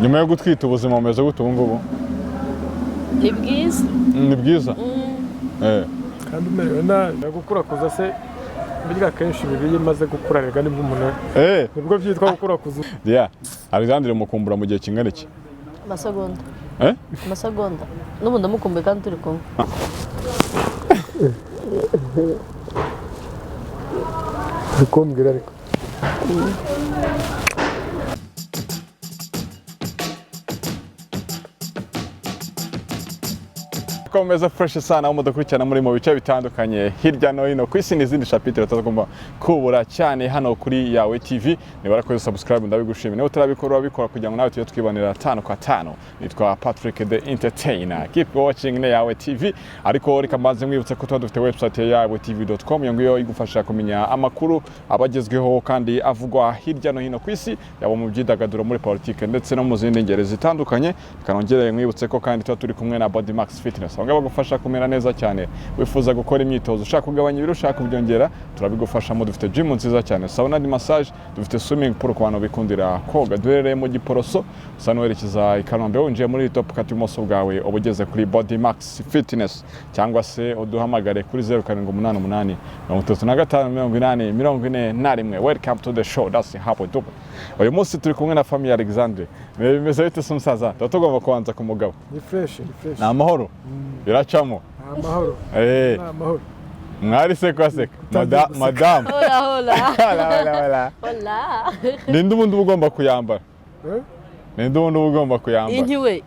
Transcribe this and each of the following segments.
nyuma yo gutwita ubuzima bumeze gute ubu ngubu? Ni bwiza. Ni bwiza? Kandi umerewe nabi gukura kuza se burya kenshi bibiye maze gukura rega nibwo umuntu nibwo byitwa gukura kuza. Diane, Alexandre mukumbura mu gihe kingana iki? Amasegonda. Amasegonda. N'ubu ndamukumbuye kandi turi kumwe. Kumbwira ariko. Komeza fresh sana aho mudakurikirana muri mu bice bitandukanye hirya no hino ku isi n'izindi chapitre tutagomba kubura cyane hano kuri yawe TV. Nibara ko subscribe ndabigushimira. Niba utarabikora bikora kugira ngo nawe tujye twibanira 5 kwa 5. Nitwa Patrick the Entertainer. Keep watching na yawe TV. Ariko reka mbanze mwibutse ko dufite website ya yabotv.com yo igufasha kumenya amakuru abagezweho kandi avugwa hirya no hino ku isi, yabo mu byidagaduro, muri politike ndetse no mu zindi ngeri zitandukanye. Kanongereye mwibutse ko kandi turi kumwe na Body Max Fitness bagufasha kumera neza cyane. Wifuza gukora imyitozo, ushaka kugabanya ibiro, ushaka kubyongera, turabigufashamo. Dufite gym nziza cyane, sauna na massage, dufite swimming pool ku bantu bikundira koga. Duherereye mu Giporoso, usa n'uwerekeza i Kanombe, winjiye muri top kati ibumoso bwawe ubugeze kuri Body Max Fitness, cyangwa se uduhamagare kuri 0788 35 40 Welcome to the show. That's Yabo. Uyu munsi turi kumwe na famille Alexandre. Bimeze bite se musaza? Tugomba kubanza ku mugabo. Ni fresh. Na amahoro. Biracamo. Amahoro. Amahoro. Mwari se kwa seka. Madame. Hola. Ninde ubundi ugomba kuyambara? Ninde ubundi ugomba kuyambara? Inki we.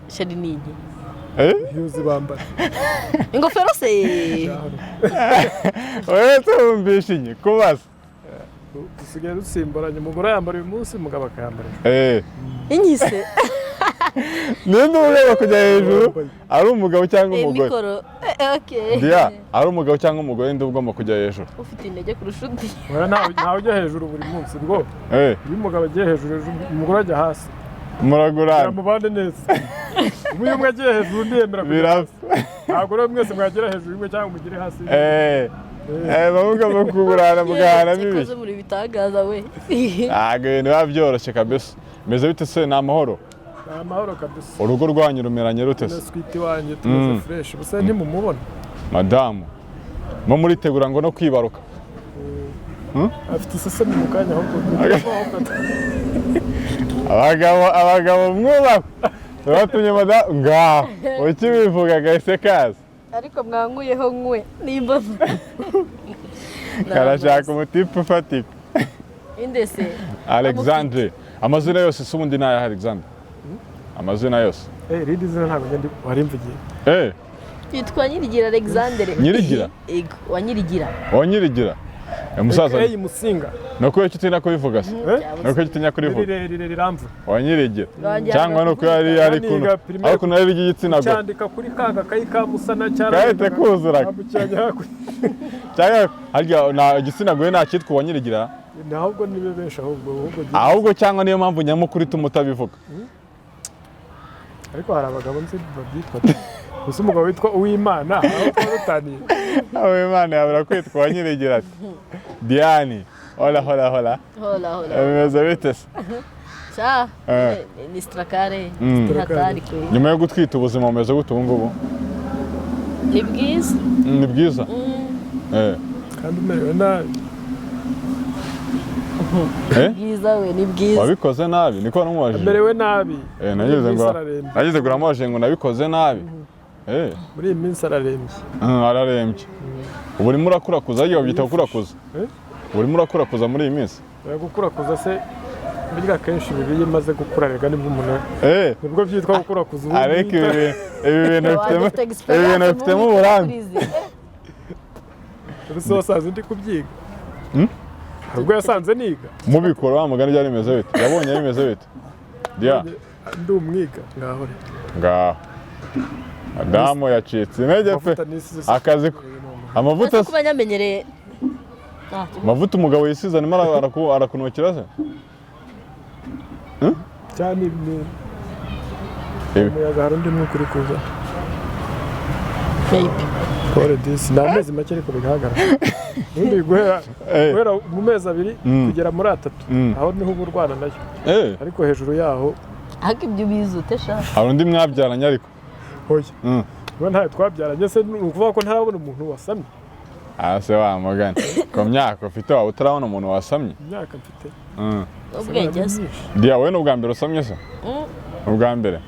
Shari ninki. Yuzi bambara. Ingofero se. Oye tumbishe inyi kubaza. Usigaye rusimburanye, umugore yambara uyu munsi, umugabo akayambara. Inki se. Ninde ugomba kujya hejuru? Ari umugabo cyangwa umugore? Mikoro. Okay. Diane, ari umugabo cyangwa umugore ninde ugomba kujya hejuru? Ufite intege kurusha undi. Ntawe ujya hejuru buri munsi bwo. Iyo umugabo agiye hejuru, umugore ajya hasi. Muragurana. Mubande neza. Umwe agiye hejuru undi yemera kujya. Ntabwo rero mwese mwagera hejuru imwe cyangwa mugire hasi. Bavuga ngo kugurana mugahana bibi. Koze muri bitagaza we. Ibintu biba byoroshye kabisa. Meze bite se? Ni amahoro? Amahoro kabisa. Urugo rwanyu rumeranye rute se? Switi wanjye tumeze fresh. Busa ntimumubona. Madamu, mo muritegura ngo no kwibaruka. Afite isesemi mu kanya ahubwo. Abagabo mwubaho. Batumye madamu ngaho. Ukibivuga gahise kaza. Ariko mwanguyeho nkwe nimba. Karashaka umutipe ufatika. Indese. Alexandre. Amazina yose se ubundi nayo Alexandre. Amazina yose. Rindi zina ntabwo ndi warimvugiye. Yitwa Nyirigira Alexandre. Nyirigira? Ego, wanyirigira. Wanyirigira. Musaza. Musinga. Nuko kitinya kubivuga se? Nuko kitinya kurivuga. Riramvu. Wanyirigira. Cyangwa nuko yari kuno. Ariko nari igitsina go. Cyandika kuri kaga kayika musana cyara. Kahite kuzura. Cyangwa harya na igitsina go nta cyitwa wanyirigira. Nahubwo nibe besha ahubwo cyangwa niyo mpamvu nyamukuri tumutabivuga. Ariko hari abagabo nzi babyitwa. Gusa umugabo witwa Uwimana aho twataniye. Uwimana yabura kwitwa wanyirigira. Diane. Hola. Bimeze bite se? Cha. Ni strakare. Hatari kwe. Nyuma yo gutwita ubuzima bumeze gute ubu ngubu? Ni bwiza. Ni bwiza? Kandi umerewe nabi. Bwiza we ni bwiza. Wabikoze nabi niko namubajije. Merewe nabi. Nagize guramubajije ngo nabikoze nabi. Muri iyi minsi ararembye. Ararembye. Ubu urimo urakurakuza iyo byita gukurakuza. Urimo urakurakuza muri iyi minsi? Gukurakuza se burya kenshi bibiye maze gukura rega nibwo umuntu nibwo byitwa gukurakuza. Ariko ibi bintu bifitemo uburambe. Rusosaza ndi kubyiga. Ubwo yasanze niga. Mubikora wa mugani byari bimeze bite? Yabonye bimeze bite? Diane. Ndi umwiga ngaho. Ngaho. Adamu yacitse intege pe. Akazi amavuta kuba nyamenyereye. Amavuta umugabo yisize arimo arakunukira se? Cyane ibintu. Umuyaga hari undi mwukuri kuza. Baby. Kore disi namezi make ariko bigaragara. Undi guhera mu mezi abiri kugera muri 3 aho niho uburwana nayo. Ariko hejuru yaho ariko ibyo bizute sha hari undi mwabyaranye ariko oya we ntayo twabyaranye se ni ukuvuga ko ntarabona umuntu wasamye se wa mugani ku myaka ufite waba utarabona umuntu wasamye imyaka mfite ubwenge se Diya wowe n'ubwa mbere usamye se ubwa mbere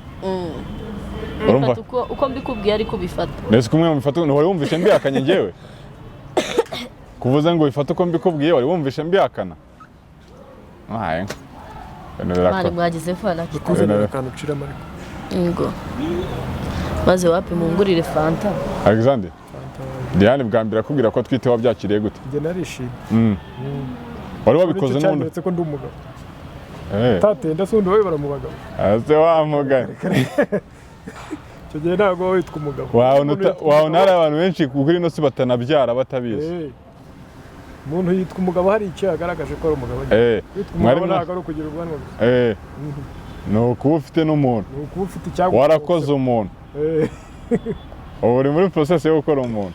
urumva uko mbikubwiye ariko bifata nese kumwe mu bifata wari wumvishe mbihakanye njyewe kuvuze ngo bifata uko mbikubwiye wari wumvishe mbihakana ntaye mari mwagize fana kuzana akantu uciramo ariko ngo maze wapi mungurire fanta Alexander Diane bwa mbere akubwira ko twite wabyakiriye gute njye narishimye wari wabikoze n'undi uretse ko ndi umugabo tatenda se undi wowe baramubagabo ase wa mugani icyo gihe ntabwo witwa umugabo wawe ntari abantu benshi kuri ino si batanabyara batabizi umuntu yitwa umugabo hari icyo yagaragaje ko ari umugabo yitwa umugabo ntabwo ari ukugira ubwanwa gusa ni ukuba ufite n'umuntu ni ukuba ufite icyago warakoze umuntu ubu uri muri process yo gukora umuntu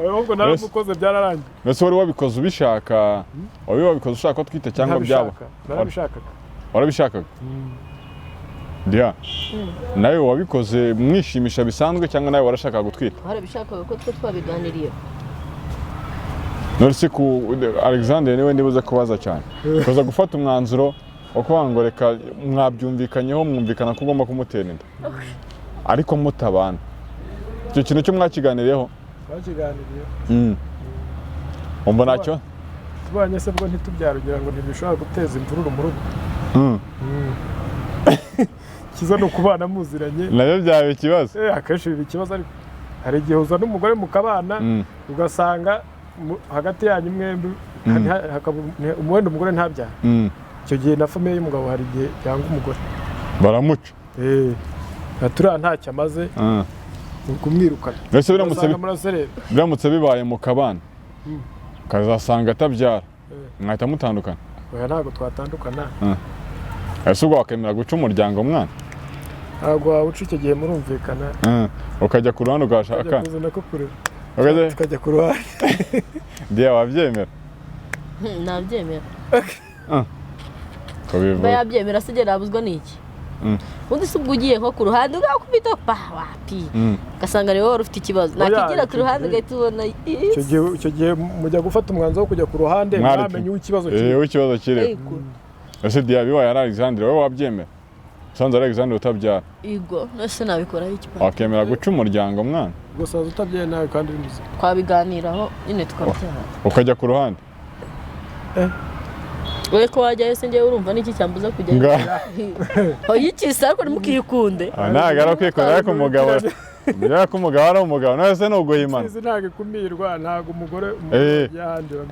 ahubwo naramukoze byararangiye mbese wari wabikoze ubishaka wari wabikoze ushaka ko twite cyangwa byaba narabishakaga warabishakaga Diya nawe wabikoze mwishimisha bisanzwe cyangwa nawe warashakaga gutwita warabishakaga ko twe twabiganiriye none ku Alexander niwe ndibuze kubaza cyane kuza gufata umwanzuro wo kuvuga reka mwabyumvikanyeho mwumvikana ko ugomba kumutera inda ariko mutabana icyo kintu cyo mwakiganiriyeho umva nacyo tubanye se bwo ntitubyara ugira ngo ntibishobora guteza imvururu mu rugo kiza no kubana muziranye nayo byaba ikibazo akenshi biba ikibazo ariko hari igihe uzana umugore mukabana ugasanga hagati yanyu mwembi umuwenda umugore ntabyara icyo gihe na famiye y'umugabo hari igihe yanga umugore baramuca turiya ntacyo amaze ni ukumwirukana biramutse bibaye mu kabana ukazasanga atabyara mwahita mutandukana oya ntabwo twatandukana ese ubwo wakemera guca umuryango mwana ntabwo wawuca icyo gihe murumvikana ukajya ku ruhande ugashaka tukajya ku ruhande Diya wabyemera nabyemera mba yabyemera se igihe nabuzwa n'iki undi se ubwo ugiye nko ku ruhande ugakubita wapi ugasanga niwe wari ufite ikibazo nakigira ku ruhande ugahita ubona icyo gihe mujya gufata umwanzuro wo kujya ku ruhande mwamenye uw'ikibazo kiri ese Diya bibaye ari Alexander wowe wabyemera usanze ari Alexander utabyara yego nose nabikoraho ikibazo wakemera guca umuryango mwana gusa utabyaye nawe kandi uri muzima twabiganiraho nyine tukabyara ukajya ku ruhande wowe ko wajyayo se njyewe urumva n'iki cyambuza kujyayo oyikisa ariko ntimukikunde ntabwo ari ukwikunda ariko umugabo mbere ko umugabo ari umugabo nawe se nuguha imana ntabwo ikumirwa ntabwo umugore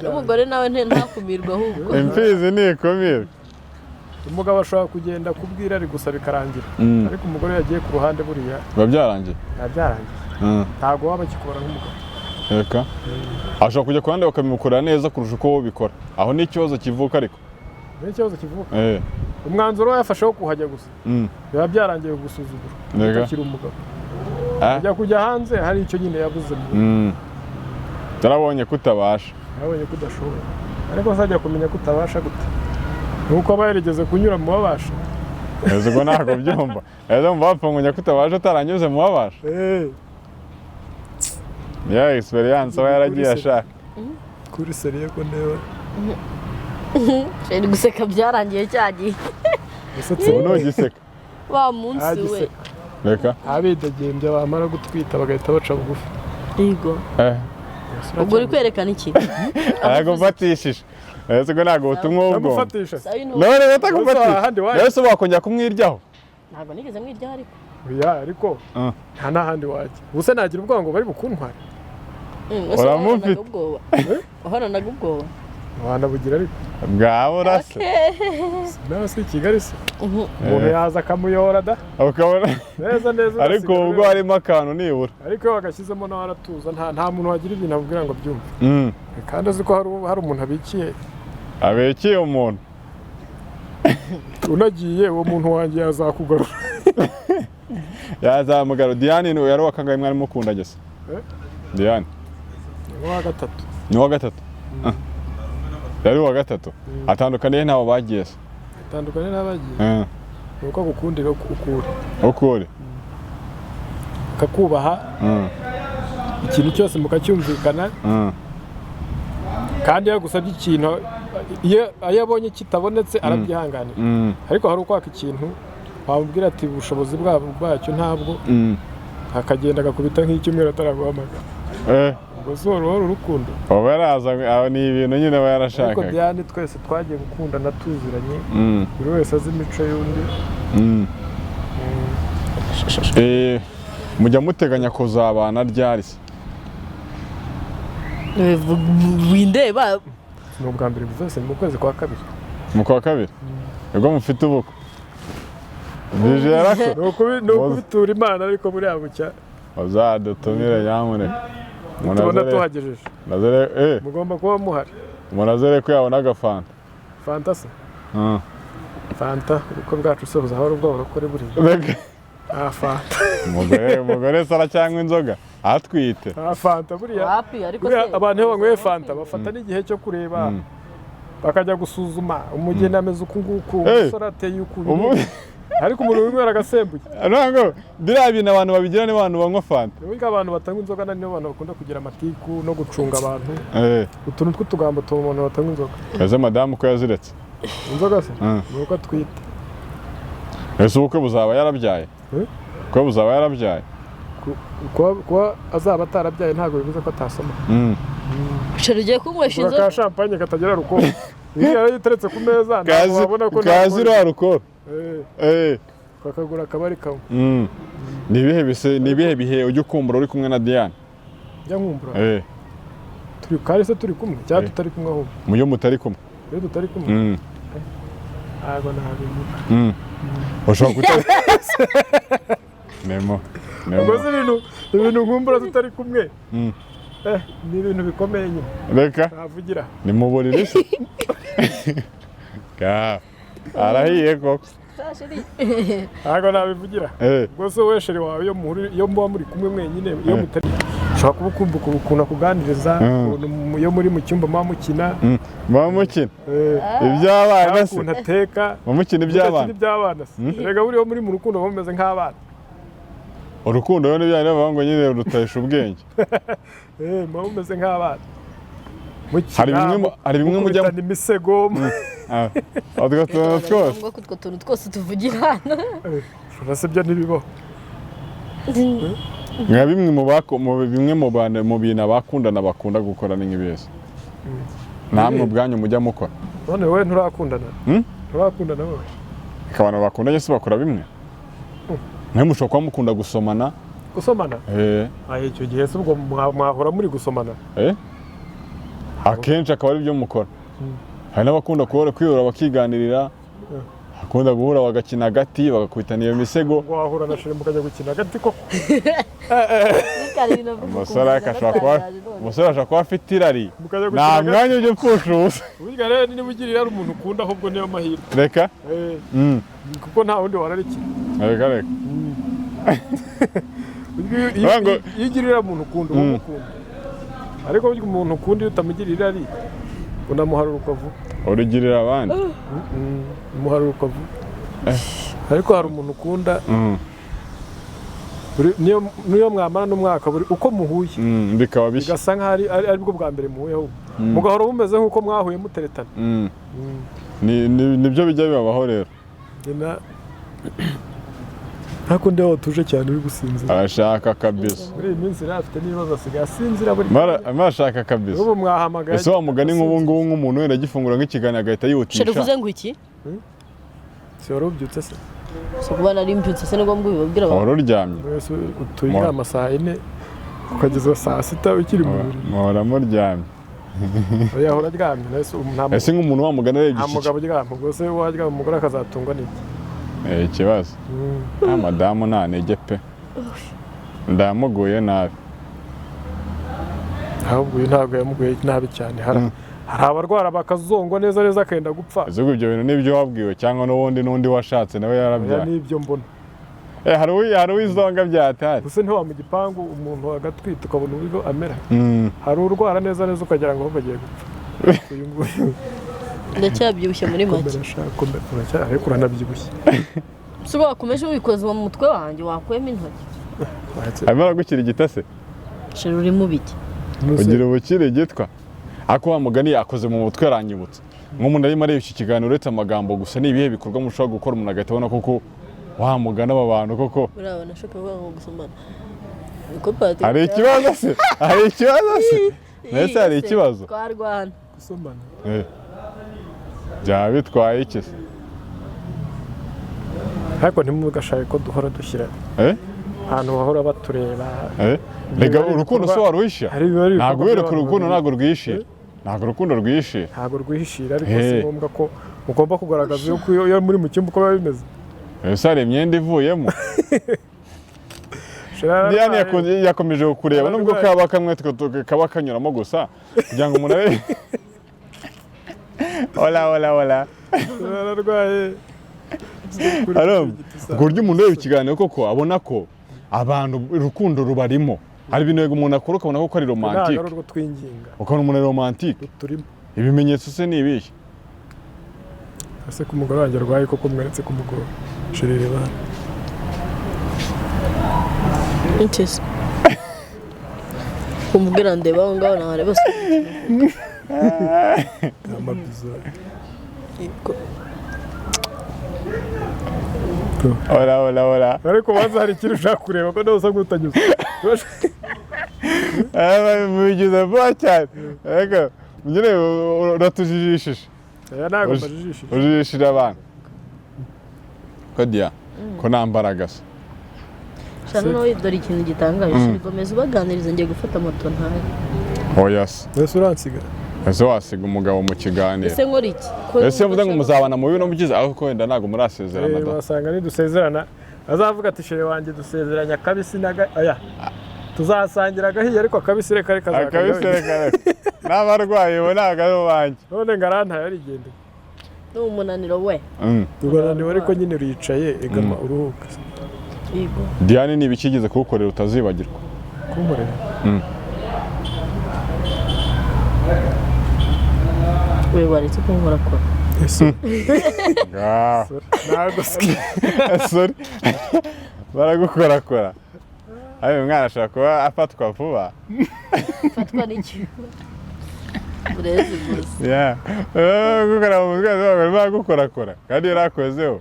umugore nawe ntakumirwa ahubwo imfizi ntikumirwa umugabo ashobora kugenda kubwira ari gusa bikarangira ariko umugore yagiye ku ruhande buriya biba byarangiye ntabwo waba akikubara nk'umugabo reka ashobora kujya ku ruhande bakabimukorera neza kurusha uko wowe ubikora aho ni ikibazo kivuka ariko ni ikibazo kivuka umwanzuro we yafashe wo kuhajya gusa biba byarangiye gusuzugura utakiri umugabo ajya kujya hanze hari icyo nyine yabuze yarabonye ko utabasha yarabonye ko udashobora ariko azajya kumenya ko utabasha gute nuko aba yarigeze kunyura mu babasha ese ubwo ntabwo byumva ese mba wapfunganya ko utabasha utaranyuze mu babasha niyo experience aba yaragiye ashaka kuri seriye ko ndeba sheri guseka byarangiye cyagiye ubu nugiseka wa munsi we reka abidegembya bamara gutwita bagahita baca bugufi yego ubwo uri kwerekana iki ntabwo mfatishije ese ubwo ntabwo ubutumwa ubwo none batagufatisha ese wakongera kumwiryaho ntabwo nigeze mwiryaho ariko ariko nta n'ahandi wajya ubuse nagira ubwoba ngo bari bukuntware uramufite wahoranaga ubwoba wanabugira ariko bwawe urasa nawe si Kigali se umuntu yaza akamuyora da ukabona neza ariko ubwo harimo akantu nibura ariko iyo wagashyizemo nawe aratuza nta muntu wagira ibintu abubwira ngo byumve kandi azi ko hari umuntu abikiye umuntu unagiye uwo muntu wanjye yazakugarura yazamugarura Diane yari uwa kangahe mwari mukunda gese Diane ni uwa gatatu yari uwa gatatu atandukaniye ntaho bagiye se atandukaniye n'abagiye nuko agukundira ukuri akakubaha ikintu cyose mukacyumvikana kandi yagusabye ikintu iyo abonye kitabonetse arabyihanganira ariko hari ukwaka ikintu wamubwira ati ubushobozi bwacyo ntabwo akagenda agakubita nk'icyumweru ataraguhamagara ubwo si urukundo uba yaraza ni ibintu nyine aba yarashakaga ariko Diane twese twagiye gukundana tuziranye buri wese azi imico y'undi mujya muteganya kuzabana ryari se windeba ni ubwa mbere bivuze mu kwezi kwa kabiri mu kwa kabiri ubwo mufite ubukwe ni ukubitura Imana ariko buriya bucya uzadutumire nyamuneka tubona tuhagejeje mugomba kuba muhari munazere ko yabona agafanta fanta se fanta ubukwe bwacu se buzahora ubwo burakore buriya fanta umugore sara cyangwa inzoga atwite fanta buriya abantu iyo banyweye fanta bafata n'igihe cyo kureba bakajya gusuzuma umugeni ameze uku nguku umusore ateye uku ariko umuntu winywera agasembuye ntabwo biriya bintu abantu babigira n'abantu banywa fanta burya abantu batanywa inzoga nibo bantu bakunda kugira amatiku no gucunga abantu utuntu tw'utugambo tuma umuntu batanywa inzoga ese madamu ko yaziretse inzoga se ni uko atwite ese ubukwe buzaba yarabyaye kuba buzaba yarabyaye kuba azaba atarabyaye ntabwo bivuze ko atasoma ugiye kunywesha inzoga ka champagne katagira rukoro iyo yiteretse ku meza ntabwo wabona ko kazi rwa rukoro kakagura akabari kamwe ni ibihe bihe ujya ukumbura uri kumwe na Diane njya nkumbura kari se turi kumwe cyangwa tutari kumwe ahubwo muyo mutari kumwe iyo tutari kumwe ntabwo nabivuga ushobora kutari Nemo ibintu nkumbura tutari kumwe ni ibintu bikomeye nyine reka navugira ni mu buriri se arahiye koko ntabwo nabivugira rwose wowe sheri wawe iyo muba muri kumwe mwenyine iyo mutari ushobora kuba ukumbuka ukuntu akuganiriza iyo muri mu cyumba muba mukina iby'abana se ukuntu ateka mukina iby'abana se rega buriya muri mu rukundo muba mumeze nk'abana urukundo rero n'ibyaha n'abavuga ngo nyine rutesha ubwenge muba mumeze nk'abana hari bimwe mujya mukubitana imisego utwo tuntu twose utwo tuntu twose tuvugira hano urasa ibyo ntibibaho nka bimwe mu bintu abakundana bakunda gukora ni nk'ibeza namwe ubwanyu mujya mukora none wowe nturakundana wowe abantu bakundanye se bakora bimwe nawe mushobora kuba mukunda gusomana icyo gihe se ubwo mwahora muri gusomana akenshi akaba ari byo mukora hari n'abakunda kwihura bakiganirira bakunda guhura bagakina agati bagakubitana iyo misego wahura na shiri mukajya gukina agati koko umusore ashobora kuba afite irari nta mwanya ujya upfusha ubusa burya rero niba ugirira ari umuntu ukunda ahubwo niyo mahirwe reka kuko nta wundi wararikira reka iyo ugirira umuntu ukunda uba umukunda ariko burya umuntu ukunda iyo utamugirira irari unamuharura ukavuga urugirira abandi umuharura ukavuga ariko hari umuntu ukunda niyo mwamara n'umwaka buri uko muhuye bikaba bishya bigasa nk'aho ari bwo bwa mbere muhuyeho mugahora mumeze nk'uko mwahuye muteretana nibyo bijya bibabaho rero ntabwo ndi aho tuje cyane uri gusinzira arashaka kabisa muri iyi minsi rero afite n'ibibazo asigaye asinzira buri arashaka kabisa ubu mwahamagaye ese wa mugani nk'ubu ngubu nk'umuntu wenda agifungura nk'ikiganiro agahita yihutisha sheri uvuze ngo iki si wari ubyutse se so kuba nari mbyutse se nibwo mbibabwira wari uryamye utuye amasaha 4 ukageza saa 6 ukiri mu buriri muhora muryamye yahora aryamye ese nk'umuntu wamugana arebye iki mugabo uryamye ubwo se waryamye umugore akazatungwa n'iki ikibazo madamu nta ntege pe ndamuguye nabi ahubwo ntabwo yamuguye nabi cyane hari abarwara bakazongwa neza akenda gupfa ese ibyo bintu nibyo wabwiwe cyangwa n'undi washatse nawe yarabyaye nibyo mbona hari uw'izonga byatari gusa ntiwa mu gipangu umuntu agatwita ukabona uburyo amera hari urwara neza ukagira ngo bagiye gupfa uyu nguyu ndacyabyibushye muri make ariko uranabyibushye Suba wakomeje ubikoze mu mutwe wanjye wakwema intoki. arimo aragukira igitase Shira uri mu biki. ugira ubukire gitwa ako wa mugani akoze mu mutwe aranyibutsa nk'umuntu arimo areba iki kiganiro uretse amagambo gusa n'ibihe bikorwa mushobora gukora umuntu agahita abona koko wa mugana aba bantu koko Urabona shaka ngo gusomana. hari ikibazo se mbese hari ikibazo Twarwana. gusomana byaba bitwaye iki se ariko ntimugashake ko duhora dushyira ahantu bahora batureba rega urukundo se waruhisha ntabwo wereka urukundo ntabwo rwishira ntabwo urukundo rwishira ntabwo rwihishira ariko si ngombwa ko mugomba kugaragaza iyo muri mu cyumba uko biba bimeze ese hari imyenda ivuyemo Diane yakomeje kureba nubwo kaba kamwe kaba kanyuramo gusa kugira ngo umuntu abe Hola nararwaye ku buryo umuntu ureba ikiganiro koko abona ko abantu urukundo rubarimo hari ibintu umuntu akora ukabona ko ari romantike ukabona umuntu ari romantike ibimenyetso se ni ibihe ese ku mugore wanjye arwaye koko mweretse ku mugore shirire bana Inches. Kumubwira ndeba aho ngaho nahareba se. amabizo Hola ariko baza hari ikintu ushaka kureba ko nawe usa nk'utanyuze mubigize vuba cyane ariko nyine uratujijishije ntabwo mbajijishije ujijishije abantu ko Dia ko nta mbaraga se Shano dore ikintu gitangaje shikomeza ubaganiriza ngiye gufata moto ntaye. Oya se ese uransiga ese wasiga umugabo mu kiganiro Ese nkora iki? ese mvuze ngo muzabana mu bino mugize aho ko wenda ntago murasezerana da basanga nidusezerana azavuga ati shere wanjye dusezeranya kabisi aya tuzasangira agahiye ariko akabisi reka n'abarwayi bo ntago ari uwanjye none ngarantaye arigendeye n'umunaniro we umunaniro ariko nyine uricaye egama uruhuka Diane ni ibikigeze kugukorera utazibagirwa kumurera we waretse ko murakora ese sorry baragukorakora ayo mwana ashaka kuba afatwa vuba fatwa n'iki burezi gusa gukora mu mutwe bagukorakora kandi yarakozeho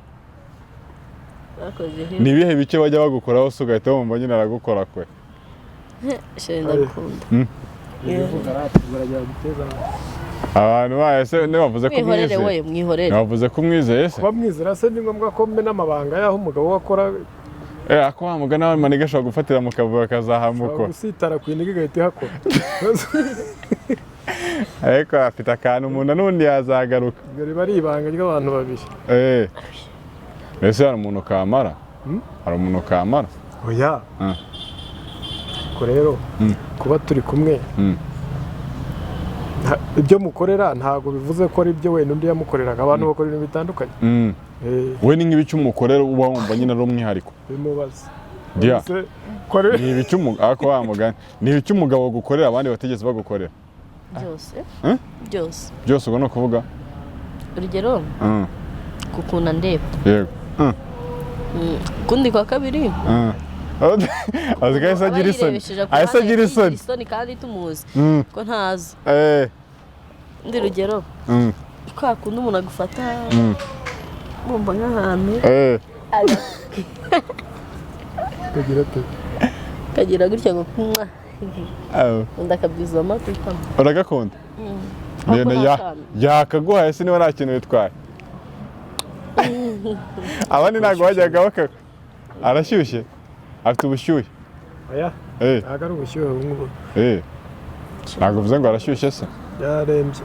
ni ibihe bice bajya bagukoraho se ugahita wumva nyine aragukorakora shenda gukunda abantu bahise bavuze ko mwihorere bavuze ko umwizeye se kuba mwizera se ni ngombwa ko mena amabanga y'aho umugabo wakora ako wa mugana we maniga ashobora gufatira mu kavuyo akazahamuka gusitara ku iniga igahita ihakora ariko afite akantu umuntu n'undi yazagaruka riba ari ibanga ry'abantu babiri mbese hari umuntu kamara hari umuntu kamara oya ko rero kuba turi kumwe ibyo mukorera ntago bivuze ko ari ibyo wenda undi yamukoreraga abantu bakora ibintu bitandukanye we ni nk'ibiki umukorera uba wumva nyine ari umwihariko bimubaza Dia ni ibiki ako wa mugani ni ibiki umugabo gukorera abandi bategetse bagukorera byose ubwo ni ukuvuga urugero kukunda ndeba yego kundi kwa kabiri azigahise agira isoni ahise agira isoni kandi tumuzi ko ntazi ndi rugero kwa kundi umuntu agufata bumva nk'ahantu kagira gutya ngo kunywa ndakabyiza amatwi uragakunda yakaguhaye se niba nta kintu bitwaye abandi ntabwo bajyaga bakaka arashyushye afite ubushyuhe ntabwo ari ubushyuhe nk'ubu ntabwo uvuze ngo arashyushye se yarembye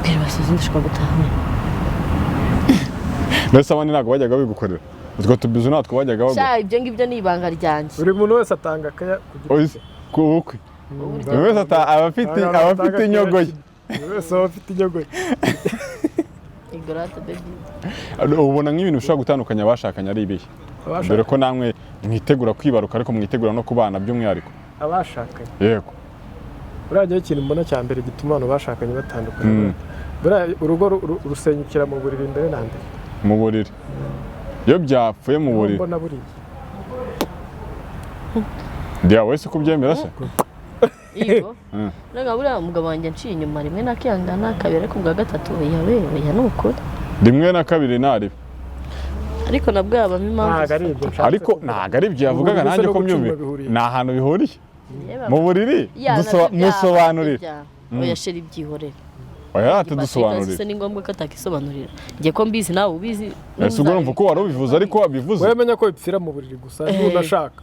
bwira basize ndashaka gutaha mbese abandi ntabwo bajyaga babigukorera utwo tubizo natwo bajyaga bagura ibyo ngibyo ni ibanga ryanjye buri muntu wese atanga akaya ku bukwe buri wese aba afite inyogoye buri wese aba afite inyogoye ubona nk'ibintu bishobora gutandukanya abashakanye ari ibihe dore ko namwe mwitegura kwibaruka ariko mwitegura no kubana by'umwihariko abashakanye yego buriya ikintu mbona cya mbere gituma abantu bashakanye batandukanye buriya urugo rusenyukira mu buriri mbere na mbere mu buriri iyo byapfuye mu buriri mbona buriya Diane wese kubyemera se iyo nanga buriya umugabo wanjye nciye inyuma rimwe nakihangana kabiri ariko bwa gatatu oya ni ukuri rimwe na kabiri naribi ariko nabwo yabamo impamvu ariko ntabwo ari ibyo yavugaga nanjye ko myumve ni ahantu bihuriye mu buriri musobanurire oya sheri byihorere oya tudusobanurire ni ngombwa ko atakisobanurira ngiye ko mbizi nawe ubizi ese ubwo urumva ko wari ubivuze ariko wabivuze wemenya ko bipfira mu buriri gusa ntunashaka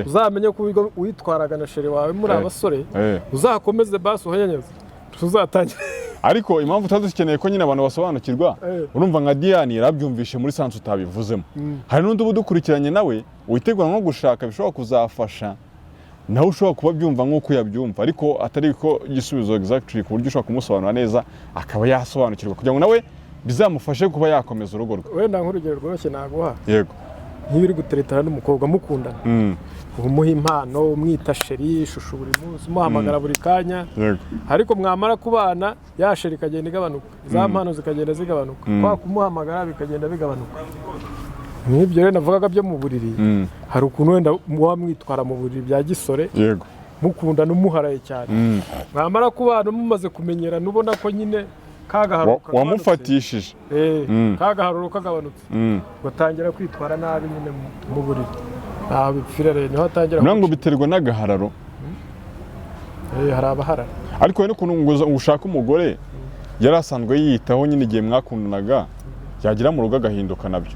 uzamenye ko witwaraga na sheri wawe muri abasore uzakomeze basi uhenyenyeze tuzatangira ariko impamvu utadukeneye ko nyine abantu basobanukirwa urumva nka Diane yarabyumvishe muri sansu utabivuzemo hari n'undi udukurikiranye nawe witegura nko gushaka bishobora kuzafasha nawe ushobora kuba byumva nk'uko yabyumva ariko atari ko igisubizo exactly ku buryo ushobora kumusobanura neza akaba yasobanukirwa kugira ngo nawe bizamufashe kuba yakomeza urugo rwe wenda nk'urugero rworoshye naguha yego nk'iyo uri guteretana n'umukobwa mukundana umuha impano umwita sheri ishusho buri munsi umuhamagara buri kanya ariko mwamara kubana ya sheri ikagenda igabanuka za mpano zikagenda zigabanuka kwa kumuhamagara bikagenda bigabanuka nk'ibyo rero navugaga byo mu buriri hari ukuntu wenda wamwitwara mu buriri bya gisore yego mukundana umuharaye cyane mwamara kubana mumaze kumenyerana ubona ko nyine kagaharuka wamufatishije kagaharuka kagabanutse ugatangira kwitwara nabi nyine mu buriri ntaho bipfira rero niho atangira ngo biterwa n'agahararo hari abaharara ariko we n'ukuntu ushaka umugore yari asanzwe yiyitaho nyine igihe mwakundanaga yagera mu rugo agahinduka nabyo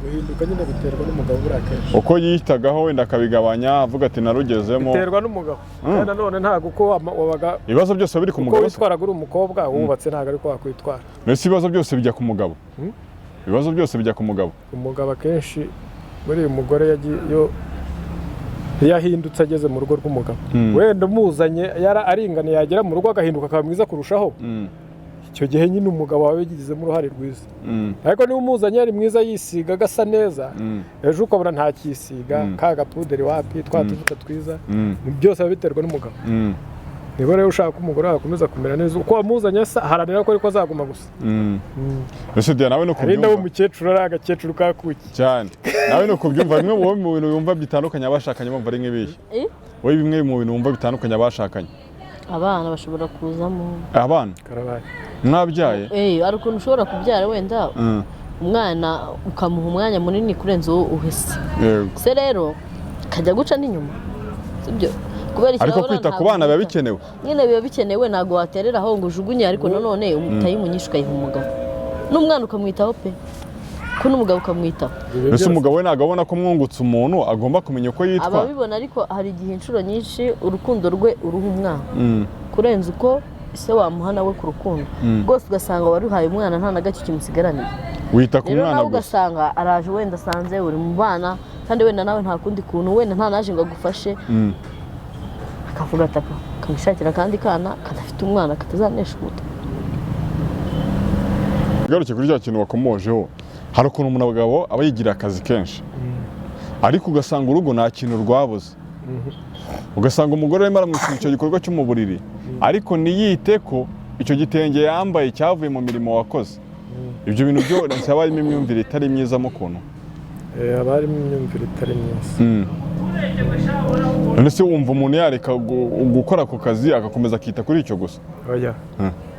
guhinduka nyine biterwa n'umugabo buriya kenshi uko yitagaho wenda akabigabanya avuga ati narugezemo biterwa n'umugabo kandi nanone ntabwo uko wabaga ibibazo byose biri ku mugabo uko witwaraga uri umukobwa wubatse ntabwo ariko wakwitwara mbese ibibazo byose bijya ku mugabo ibibazo byose bijya ku mugabo umugabo akenshi buriya umugore iyo ahindutse ageze mu rugo rw'umugabo wenda umuzanye aringaniye yagera mu rugo agahinduka akaba mwiza kurushaho icyo gihe nyine umugabo wawe yagizemo uruhare rwiza ariko niba umuzanye yari mwiza yisiga agasa neza ejo ukabona ntakisiga ka gapuderi wapi twa tuvuta twiza byose biba biterwa n'umugabo niba rero ushaka umugore wakomeza kumera neza uko wamuzanye haranira ko ariko azaguma gusa ese Diane nawe no kubyumva ari umukecuru ari agakecuru kakuki cyane nawe no kubyumva bimwe mu bintu yumva bitandukanye abashakanye bumva ari nk'ibihe wowe bimwe mu bintu wumva bitandukanye abashakanye abana bashobora kuzamo abana karabaye mwabyaye ari ukuntu ushobora kubyara wenda umwana ukamuha umwanya munini kurenza uwo uhese se rero kajya guca n'inyuma sibyo ariko kwita ku bana biba bikenewe nyine biba bikenewe ntabwo waterera aho ngo ujugunye ariko nanone utayimunyisha ukayiha umugabo n'umwana ukamwitaho pe ko n'umugabo ukamwitaho mbese umugabo we ntabwo abona ko mwungutse umuntu agomba kumenya uko yitwa ababibona ariko hari igihe inshuro nyinshi urukundo rwe uruha umwana kurenza uko ese wamuha nawe ku rukundo rwose ugasanga waruhaye umwana nta na gake kimusigaraniye wita ku mwana gusa ugasanga araje wenda asanze uri mu bana kandi wenda nawe nta kundi kuntu wenda nta naje ngo agufashe akavuga ati kamushakira akandi kana kadafite umwana katazanesha umutwe garuke kuri cya kintu wakomojeho hari ukuntu umugabo aba yigira akazi kenshi ariko ugasanga urugo nta kintu rwabuze ugasanga umugore arimo aramwishyura icyo gikorwa cyo mu buriri ariko ntiyite ko icyo gitenge yambaye cyavuye mu mirimo wakoze ibyo bintu byo haba harimo imyumvire itari myiza mu kuntu haba harimo imyumvire itari myiza none se wumva umuntu yareka gukora ako kazi agakomeza akita kuri icyo gusa oya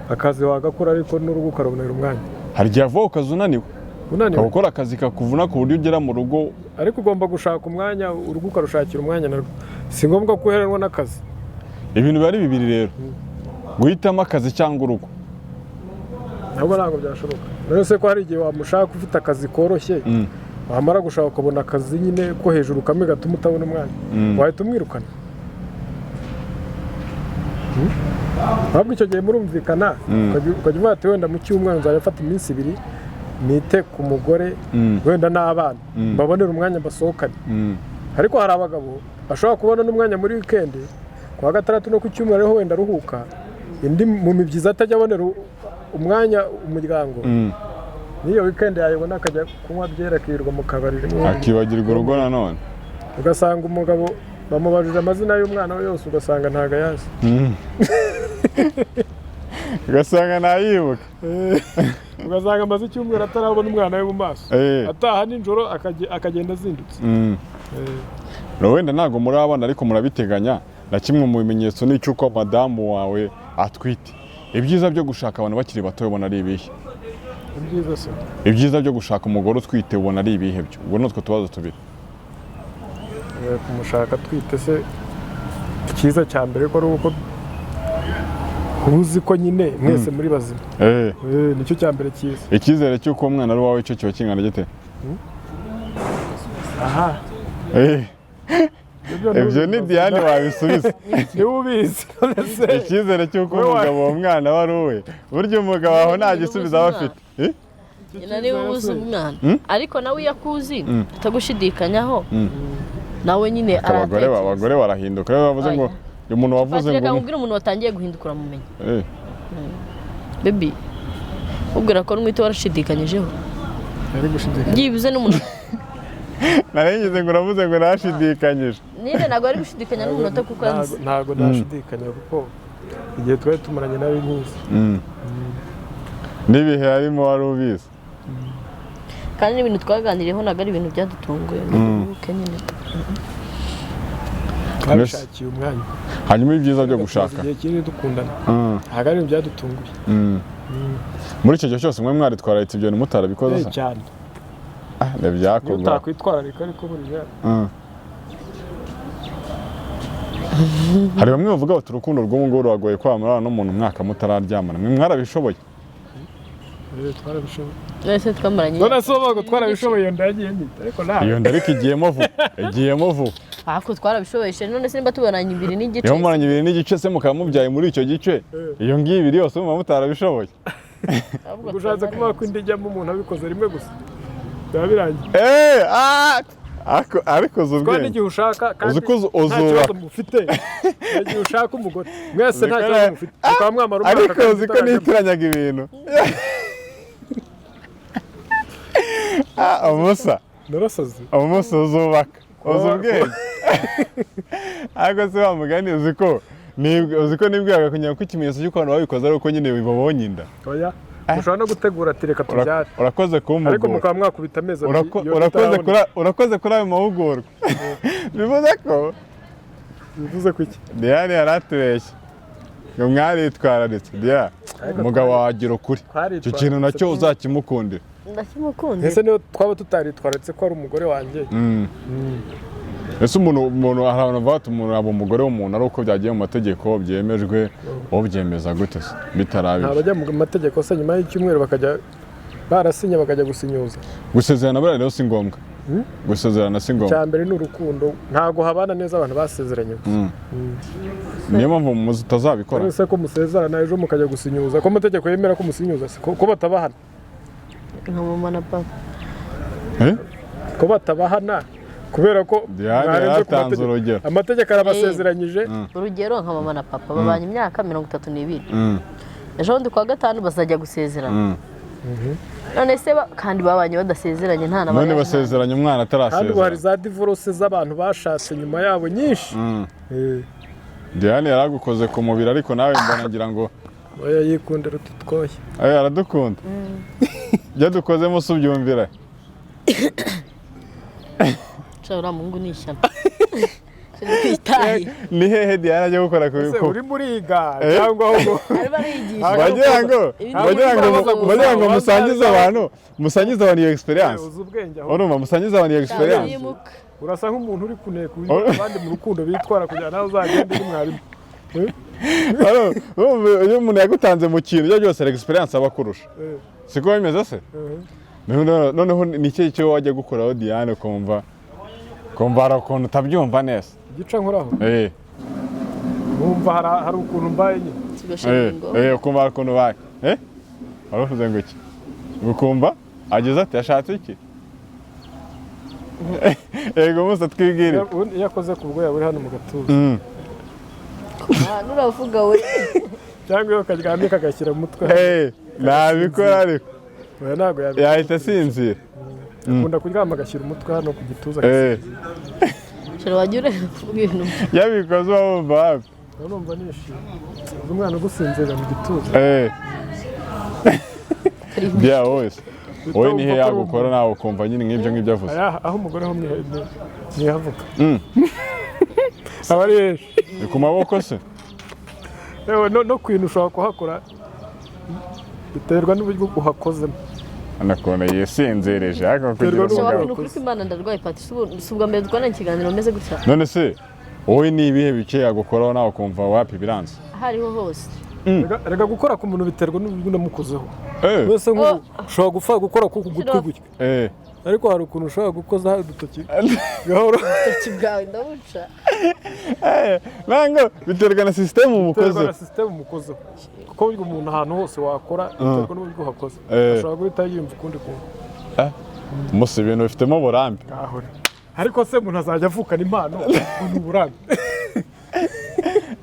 akazi wagakora ariko n'urugo ukarubonera umwanya hari igihe avaho ukazi unaniwe ukora akazi kakuvuna ku buryo ugera mu rugo ariko ugomba gushaka umwanya urugo ukarushakira umwanya narwo si ngombwa ko uheranwa n'akazi ibintu biba ari bibiri rero guhitamo akazi cyangwa urugo ntabwo byashoboka rero se ko hari igihe wamushaka ufite akazi koroshye wamara gushaka ukabona akazi nyine ko hejuru kamwe gatuma utabona umwanya wahita umwirukana ntabwo icyo gihe murumvikana ukajya uvuga ati wenda mu cyumweru nzajya mfata iminsi 2 nite ku mugore wenda n'abana mbabonera umwanya basohokane ariko hari abagabo bashobora kubona n'umwanya muri weekend ku wa gatandatu no ku cyumweru ariho wenda aruhuka indi mu mibyizi atajya abonera umwanya umuryango niyo weekend yayibona akajya kunywa byera akirirwa mu kabari akibagirwa urugo nanone ugasanga umugabo bamubajije amazina y'umwana we yose ugasanga ntago yazi ugasanga nayibuka ugasanga amaze icyumweru atarabona umwana we mu maso ataha nijoro akagenda azindutse wenda ntabwo murabona ariko murabiteganya na kimwe mu bimenyetso n'icyuko madamu wawe atwite ibyiza byo gushaka abantu bakiri bato ubona ari ibihe ibyiza byo gushaka umugore utwite ubona ari ibihe byo ubwo nutwo tubazo tubiri kumushaka atwite se icyiza cya mbere ko ari uko uzi ko nyine mwese muri bazima nicyo cya mbere cyiza icyizere cy'uko umwana ari uwawe cyo kiba kingana gite aha ibyo ni Diane wabisubiza niwe ubizi icyizere cy'uko umugabo uwo mwana aba ari uwe burya umugabo aho nta gisubizo aba afite nyina niwe uzi umwana ariko nawe iyo akuzi atagushidikanyaho nawe nyine aratekereza abagore barahinduka rero bavuze ngo umuntu wavuze ngo reka nkubwire umuntu watangiye guhindukura mumenye baby ubwira ko n'umwite warashidikanyijeho byibuze n'umuntu narengeje ngo uravuze ngo nashidikanyije ninde ntabwo ari gushidikanya n'umunota kuko yanze ntabwo nashidikanya kuko igihe twari tumaranye nawe nkizi n'ibihe harimo wari ubizi kandi n'ibintu twaganiriyeho ntabwo ari ibintu byadutunguye nyine twabishakiye umwanya hanyuma ibyiza byo gushaka igihe kinini dukundana ntabwo ari ibintu byadutunguye muri icyo gihe cyose mwe mwaritwararitse ibyo bintu mutarabikoze cyane ntibyakorwa niyo utakwitwararika ariko buriya hari bamwe bavuga bati urukundo rw'ubu ngubu ruragoye kwamurana n'umuntu umwaka mutararyamana mwe mwarabishoboye twarabishoboye twese twamaranye none se bavuga twarabishoboye iyo nda yagiye mpita ariko ntabwo iyo nda ariko igiyemo vuba ariko twarabishoboye none se nimba tubaranye 2 n'igice iyo mumaranye 2 n'igice se mukaba mubyaye muri icyo gice iyo ngiyi ibiri yose muba mutarabishoboye ushatse kuvuga ko indi ijyamo umuntu abikoze rimwe gusa biba birangiye ariko uzi ubwenge n'igihe ushaka kandi uzi ko nta kibazo mufite igihe ushaka umugore mwese nta kibazo mufite mukaba mwamara umwaka ariko uzi ko nitiranyaga ibintu umusa narasaze umusa uzubaka uzi ubwenge ariko se wa mugani uzi ko nibwiraga kugira ko ikimenyetso cy'uko abantu babikoze ari uko nyine babonye inda oya ushobora no gutegura ati reka tubyare urakoze kumpugura ariko mukaba mwakubita amezi urakoze kuri ayo mahugurwa bivuze ko iki Diane yaratubeshye ngo mwaritwararitse Diane umugabo wagira ukuri icyo kintu nacyo uzakimukundira ndakimukunda ese niyo twaba tutaritwararitse ko ari umugore wanjye ese umuntu hari abantu bavuga ati umuntu aba umugore w'umuntu ari uko byagiye mu mategeko byemejwe wowe byemeza gute se bitarabije abajya mu mategeko se nyuma y'icyumweru bakajya barasinya bakajya gusinyuza gusezerana buriya rero si ngombwa gusezerana si ngombwa icya mbere ni urukundo ntabwo habana neza abantu basezeranye niyo mpamvu mutazabikora ese ko musezerana ejo mukajya gusinyuza ko amategeko yemera ko musinyuza ko batabahana nka mama na papa ko batabahana kubera ko mwarenze ku mategeko amategeko arabasezeranyije urugero nka mama na papa babanye imyaka 32 ejo bundi kwa gatanu bazajya gusezerana none se kandi babanye badasezeranye nta na none basezeranye umwana atarasezerana kandi hari za divorce z'abantu bashatse nyuma yabo nyinshi Diane yaragukoze ku mubiri ariko nawe mbona ngira ngo oya yikundira tutwoye aradukunda byo dukozemo se ubyumvira ura mungu ni ishyano ni hehe Diane ajya gukora ku uri muriga cyangwa ahubwo bagira ngo musangize abantu iyo experience urumva musangize abantu iyo experience urasa nk'umuntu uri kuneka abandi mu rukundo bitwara kugira nawe uzagende uri mwarimu iyo umuntu yagutanze mu kintu ibyo byose experience aba akurusha siko bimeze se noneho ni iki cyo wajya gukoraho Diane kumva hari ukuntu utabyumva neza igica nkoraho wumva hari ukuntu mbaye nyine ukumva hari ukuntu ubaye waravuze ngo iki ukumva ageze ati yashatse iki yego musa twibwire iyo akoze ku bwoya buri hano mu gatuza nuravuga we cyangwa iyo karyamye kagashyira mu mutwe nabikora ariko ntabwo yahita asinzira akunda kuryama agashyira umutwe hano ku gituza shira wajya ureba ibintu yabikoze uba wumva hafi urumva nishimye umwana ugusinzira mu gituza bya wose wowe nihe yagukora nawe ukumva nyine nk'ibyo avuze aho umugore ho ntihavuga aba ari henshi ni ku maboko se yewe no kwintu ushobora kuhakora biterwa n'uburyo uhakozemo anakona yisinzereje ariko kugira umugabo ni ukuri ko Imana ndarwaye pati si ubwa mbere dukora ikiganiro umeze gutya none se wowe ni ibihe bike yagukoraho nawe ukumva wapi biranze hariho hose rega gukora ku muntu biterwa n'uburyo unamukozeho wese ushobora gupfa gukora ku gutwi gutya ariko hari ukuntu ushobora gukozaho udutoki gahoro udutoki bwawe ndabuca nango biterwa na sisiteme umukozeho kuko burya umuntu ahantu hose wakora biterwa n'uburyo uhakoze ashobora guhita yiyumva ukundi kuntu musi ibintu bifitemo uburambe ariko se umuntu azajya avukana impano uburambe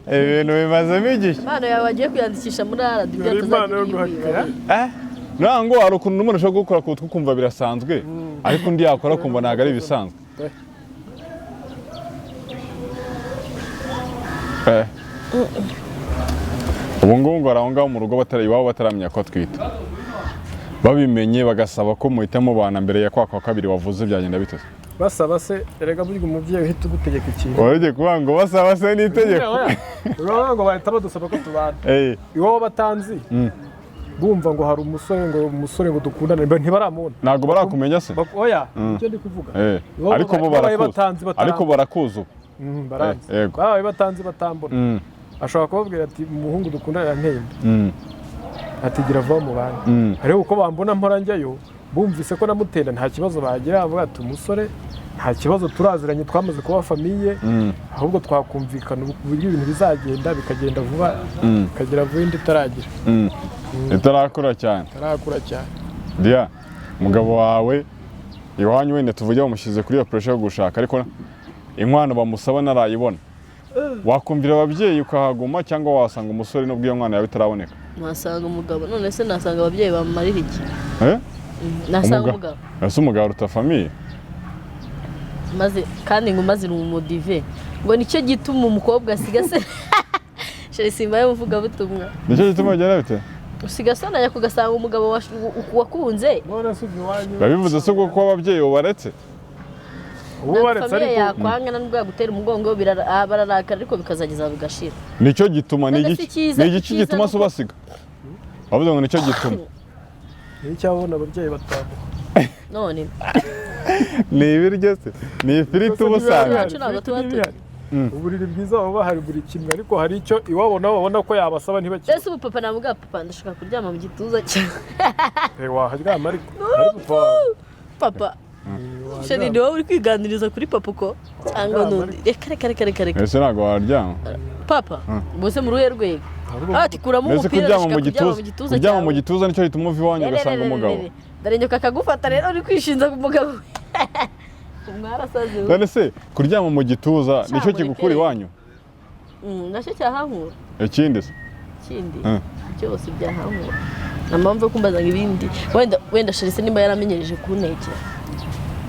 ibintu bimazemo igihe impano yawe wagiye kwiyandikisha muri RD ibyo tuzagira nango hari ukuntu umuntu ashobora gukora ku gutwi kumva birasanzwe ariko undi yakora kumva ntabwo ari ibisanzwe ubu ngubu ngo aho ngaho mu rugo iwabo bataramenya ko atwite babimenye bagasaba ko muhitamo bana mbere ya kwa kabiri wavuze byagenda bitose basaba se erega burya umubyeyi uhita ugutegeka ikintu wajye kuvuga ngo basaba se n'itegeko urabona ngo bahita badusaba ko tubana iwabo batanzi bumva ngo hari umusore ngo dukundane ntibaramubona ntabwo barakumenya se oya icyo ndi kuvuga ariko bo barakuzi babaye batanzi batambona ashobora kubabwira ati umuhungu dukundana ntenda atigira vuba mu bana ariko uko bambona mpora njyayo bumvise ko namutenda nta kibazo bagira bavuga ati umusore nta kibazo turaziranye twamaze kuba famiye ahubwo twakumvikana uburyo ibintu bizagenda bikagenda vuba bikagera vuba indi itaragira itarakura cyane Dia umugabo wawe iwanyu wenda tuvuge bamushyize kuri iyo pressure yo gushaka ariko inkwano bamusaba narayibona wakumvira ababyeyi ukahaguma cyangwa wasanga umusore n'ubwo iyo mwana yawe itaraboneka nasanga umugabo none se nasanga ababyeyi bamumarira iki nasanga umugabo ese umugabo uruta famiye maze kandi ngo maze umudive ngo nicyo gituma umukobwa asiga se sheri simba yavuga butumwa nicyo gituma agera bite usiga sana kugasanga umugabo wakunze babivuze se ko ababyeyi baretse ubu baretse ariko yakwanga n'ubwo gutera umugongo bararakara ariko bikazageza bigashira nicyo gituma ni iki gituma se ubasiga bavuze ngo nicyo gituma n'icyabona ababyeyi batamu none ni ibiryo se ni ifiriti ubusanga uburiri bwiza baba bahari buri kimwe ariko hari icyo iwabo nabo babona ko yabasaba ntibakire ese ubu papa navuga papa ndashaka kuryama mu gituza cyawe waharyama ariko papa sheri ni wowe uri kwiganiriza kuri papa uko cyangwa n'undi reka ese ntabwo waryama papa bose mu ruhe rwego ati kuramo umupira kuryama mu gituza nicyo gituma uva iwanyu ugasanga umugabo ndarenyoka akagufata rero uri kwishinza ku mugabo mwarasaze none se kuryama mu gituza nicyo kigukura iwanyu nacyo cyahankura ikindi se byose byahankura nta mpamvu yo kumbaza ngo ibindi wenda sheri nimba yaramenyereje kuntekera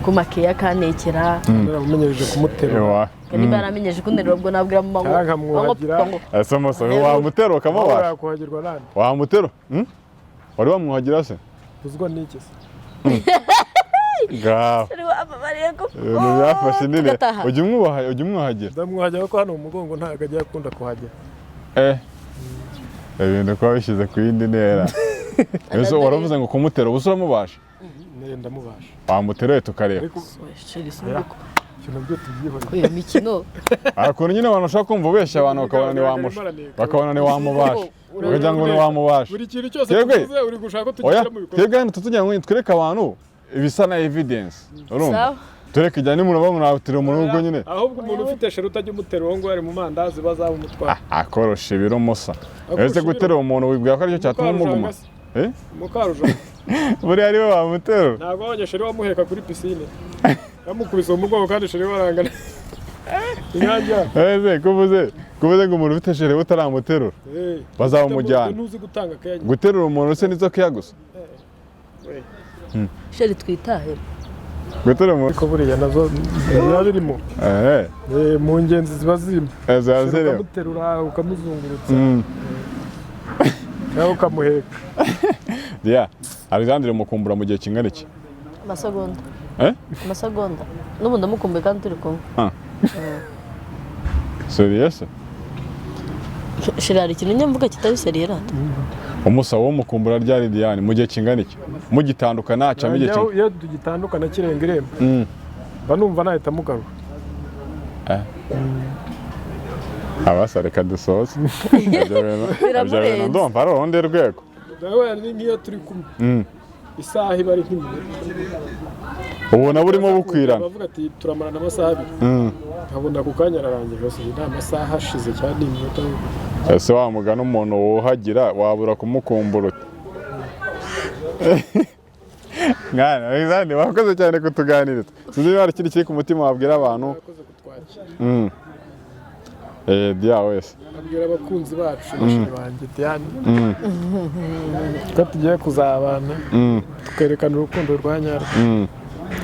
ku makeya kanekera yaramenyereje kumuterura nimba yaramenyereje kunterura ubwo nabwira mu mango nkamwuhagira ese umusore wamutera ukamubasha yakuhagirwa nande wamutera wari wamwuhagira se uzwa n'iki se gaho ibintu byafashe nini ujya umwuhagira ndamwuhagira ko hano mu mugongo ntabwo agiye akunda kuhagera ibintu kuba bishyize ku yindi ntera ese waravuze ngo kumutera ubusa uramubasha ndamubasha wamuteruye tukareba ikintu byo tubyihorera imikino akuntu nyine abantu bashaka kumva ubeshya abantu bakabona ni wamubasha ukagira ngo ni wamubasha buri kintu cyose tuvuze uri gushaka ko tugira mu bikorwa twebwe hano tutugira ngo twereke abantu ibisa na evidence urumva tureke ijyanye n'umuntu bamurabutira umuntu ubwo nyine ahubwo umuntu ufite sheri utajya umutera uwo ngo ari mu mandazi bazaba umutwara akorosha ibiro musa ese gutera umuntu wibwira ko aricyo cyatuma umuguma mukarujana buriya ari we wamutera ntabwo abanyeshuri bamuheka kuri pisine bamukubise umugongo kandi sheri barangana ese kuvuze ngo umuntu ufite sheri utaramuterura bazamujyana guterura umuntu se nizo keya gusa sheri twitahe guterura ariko buriya nazo biba birimo mu ngenzi ziba zirimo ukamuterura ukamuzungurutsa cyangwa ukamuheka. Diane, Alexandre mukumbura mu gihe kingana iki? Amasegonda. Amasegonda. N'ubu ndamukumbuye kandi turi kumwe. Serious? Shira hari ikintu nyamvuga kitari seriera. Umusaba wo mukumbura ryari Diane mu gihe kingana iki? Mugitandukana cyangwa igihe kingana? Iyo tugitandukana kirenga irembo. Ba numva nahita mugarura. Abasareka dusoze. Biramurenze. Ndumva ari urundi rwego. Dawe ni ngiyo turi kumwe. Isaha ibari nk'imwe. Ubona burimo bukwirana. Bavuga ati turamarana amasaha abiri. Nkabona ku kanya ararangiye bose nta masaha ashize cyane iminota. Ese wa mugana umuntu wohagira wabura kumukumbura. Mwana, Alexandre wakoze cyane kutuganiriza. Sinzi niba hari ikindi kiri ku mutima wabwira abantu. Diane wese. Abwira abakunzi bacu bashimye banjye Diane. Ko tugiye kuzabana. Tukerekana urukundo rwa nyarwo.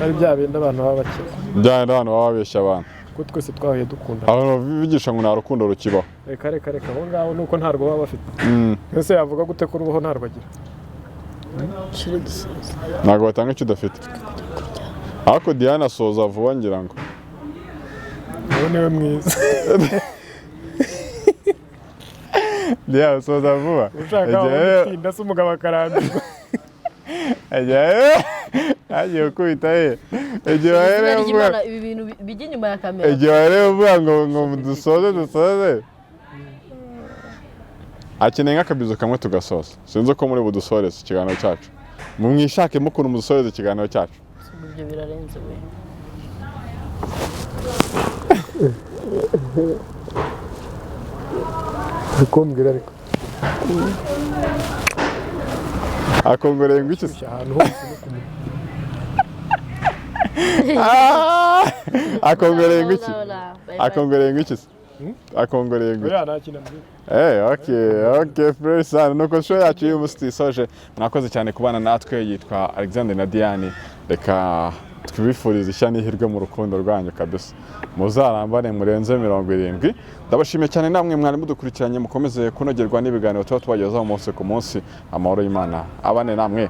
Ari bya bindi abantu baba bakira. Bya abantu baba babeshya abantu. Ko twese twahuye dukunda. Abantu bigisha ngo nta rukundo rukibaho. Reka aho ngaho nuko ntarwo baba bafite. Ese yavuga gute ko urubaho ntarwo agira? Ntabwo batanga icyo udafite. Ariko Diane asoza vuba ngira ngo. Uwo niwe mwiza. Diane asoza vuba. Ushaka gutinda se umugabo akarambirwa. Agiye kubita he. Ibi bintu bijya inyuma ya kamera. Igihe wareba uvuga ngo dusoze. Akeneye nk'akabizo kamwe tugasoza. Sinzi ko muri budusoreze ikiganiro cyacu. Mwishake mukuru mudusoreze ikiganiro cyacu. Ibyo birarenze we. Bikumbwira ariko. Akongoreye ngo iki? Ahantu hose no kumenya. Akongoreye ngo iki? Akongoreye ngo iki? Akongoreye ngo. Ya nakina mbi. Okay, fresh sana. Nuko show yacu y'umusiti soje. Mwakoze cyane kubana natwe yitwa Alexandre na Diane. Reka twibifuriza ishya n'ihirwe mu rukundo rwanyu kabisa. Muzarambane murenze 70. Ndabashimiye cyane namwe mwari mudukurikiranye mukomeze kunogerwa n'ibiganiro tuba tubagezaho umunsi ku munsi. Amahoro y'Imana abane namwe.